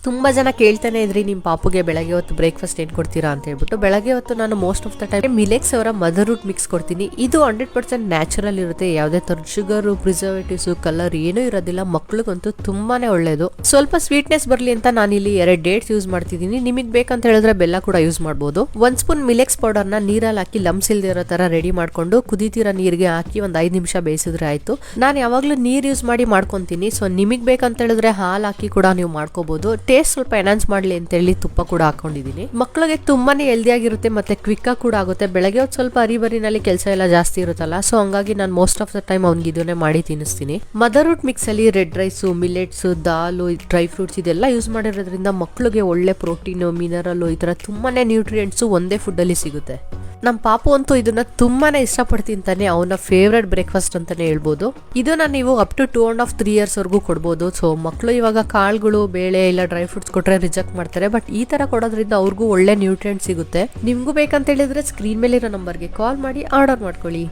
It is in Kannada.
ತುಂಬಾ ಜನ ಕೇಳ್ತಾನೆ ಇದ್ರಿ ನಿಮ್ ಪಾಪುಗೆ ಬೆಳಗ್ಗೆ ಹೊತ್ತು ಬ್ರೇಕ್ಫಾಸ್ಟ್ ಏನ್ ಕೊಡ್ತೀರಾ ಅಂತ ಹೇಳ್ಬಿಟ್ಟು. ಬೆಳಗ್ಗೆ ಹೊತ್ತು ನಾನು ಮೋಸ್ಟ್ ಆಫ್ ದ ಟೈಮ್ ಮಿಲೆಕ್ಸ್ ಅವರ ಮದರ್ ರೂಟ್ ಮಿಕ್ಸ್ ಕೊಡ್ತೀನಿ. ಇದು 100% ನ್ಯಾಚುರಲ್ ಇರುತ್ತೆ, ಯಾವುದೇ ತರ ಶುಗರ್, ಪ್ರಿಸರ್ವೇಟಿವ್ಸ್, ಕಲರ್ ಏನೂ ಇರೋದಿಲ್ಲ. ಮಕ್ಳಿಗಂತೂ ತುಂಬಾನೇ ಒಳ್ಳೇದು. ಸ್ವಲ್ಪ ಸ್ವೀಟ್ನೆಸ್ ಬರ್ಲಿ ಅಂತ ನಾನು ಇಲ್ಲಿ 2 ಡೇಟ್ಸ್ ಯೂಸ್ ಮಾಡ್ತಿದ್ದೀನಿ. ನಿಮಗೆ ಬೇಕಂತ ಹೇಳಿದ್ರೆ ಬೆಲ್ಲ ಕೂಡ ಯೂಸ್ ಮಾಡಬಹುದು. 1 ಸ್ಪೂನ್ ಮಿಲೆಕ್ಸ್ ಪೌಡರ್ ನ ನೀರಲ್ಲಿ ಹಾಕಿ ಲಮ್ಸ್ ಇಲ್ದೇ ಇರೋ ತರ ರೆಡಿ ಮಾಡ್ಕೊಂಡು ಕುದಿತಿರೋ ನೀರಿಗೆ ಹಾಕಿ ಒಂದ್ 5 ನಿಮಿಷ ಬೇಯಿಸಿದ್ರೆ ಆಯ್ತು. ನಾನು ಯಾವಾಗ್ಲೂ ನೀರ್ ಯೂಸ್ ಮಾಡಿ ಮಾಡ್ಕೊಂತೀನಿ. ಸೊ ನಿಮಗೆ ಬೇಕಂತ ಹೇಳಿದ್ರೆ ಹಾಲು ಹಾಕಿ ಕೂಡ ನೀವು ಮಾಡ್ಕೋಬಹುದು. ಟೇಸ್ಟ್ ಸ್ವಲ್ಪ ಎನ್ಹಾನ್ಸ್ ಮಾಡ್ಲಿ ಅಂತ ಹೇಳಿ ತುಪ್ಪ ಕೂಡ ಹಾಕೊಂಡಿದೀನಿ. ಮಕ್ಕಳಿಗೆ ತುಂಬಾನೇ ಹೆಲ್ದಿ ಆಗಿರುತ್ತೆ ಮತ್ತೆ ಕ್ವಿಕ್ ಆಗಿ ಕೂಡ ಆಗುತ್ತೆ. ಬೆಳಗ್ಗೆ ಹೊತ್ತು ಸ್ವಲ್ಪ ಅರಿಬರಿನಲ್ಲಿ ಕೆಲಸ ಎಲ್ಲ ಜಾಸ್ತಿ ಇರುತ್ತಲ್ಲ, ಸೊ ಹಂಗಾಗಿ ನಾನು ಮೋಸ್ಟ್ ಆಫ್ ದ ಟೈಮ್ ಅವ್ನಿಗೆ ಇದನ್ನೇ ಮಾಡಿ ತಿನ್ನಿಸ್ತೀನಿ. ಮದರ್ ರೂಟ್ ಮಿಕ್ಸ್ ಅಲ್ಲಿ ರೆಡ್ ರೈಸ್, ಮಿಲೆಟ್ಸ್, ದಾಲು, ಡ್ರೈ ಫ್ರೂಟ್ಸ್ ಇದೆಲ್ಲ ಯೂಸ್ ಮಾಡಿರೋದ್ರಿಂದ ಮಕ್ಕಳಿಗೆ ಒಳ್ಳೆ ಪ್ರೋಟೀನ್, ಮಿನರಲ್, ಈ ತರ ತುಂಬಾನೇ ನ್ಯೂಟ್ರಿಯೆಂಟ್ಸ್ ಒಂದೇ ಫುಡ್ ಅಲ್ಲಿ ಸಿಗುತ್ತೆ. ನಮ್ಮ ಪಾಪು ಅಂತೂ ಇದನ್ನ ತುಂಬಾನೇ ಇಷ್ಟಪಡ್ತಿಂತಾನೆ. ಅವನ ಫೇವ್ರೆಟ್ ಬ್ರೇಕ್ಫಾಸ್ಟ್ ಅಂತಾನೆ ಹೇಳ್ಬೋದು. ಇದನ್ನ ನೀವು ಅಪ್ ಟು 2.5-3 ಇಯರ್ಸ್ ವರೆಗೂ ಕೊಡ್ಬೋದು. ಸೊ ಮಕ್ಕಳು ಇವಾಗ ಕಾಳುಗಳು, ಬೇಳೆ ಇಲ್ಲ ಡ್ರೈ ಫ್ರೂಟ್ಸ್ ಕೊಟ್ರೆ ರಿಜೆಕ್ಟ್ ಮಾಡ್ತಾರೆ. ಬಟ್ ಈ ತರ ಕೊಡೋದ್ರಿಂದ ಅವ್ರಿಗೂ ಒಳ್ಳೆ ನ್ಯೂಟ್ರಿಯೆಂಟ್ ಸಿಗುತ್ತೆ. ನಿಮ್ಗೂ ಬೇಕಂತ ಹೇಳಿದ್ರೆ ಸ್ಕ್ರೀನ್ ಮೇಲೆ ಇರೋ ನಂಬರ್ಗೆ ಕಾಲ್ ಮಾಡಿ ಆರ್ಡರ್ ಮಾಡ್ಕೊಳ್ಳಿ.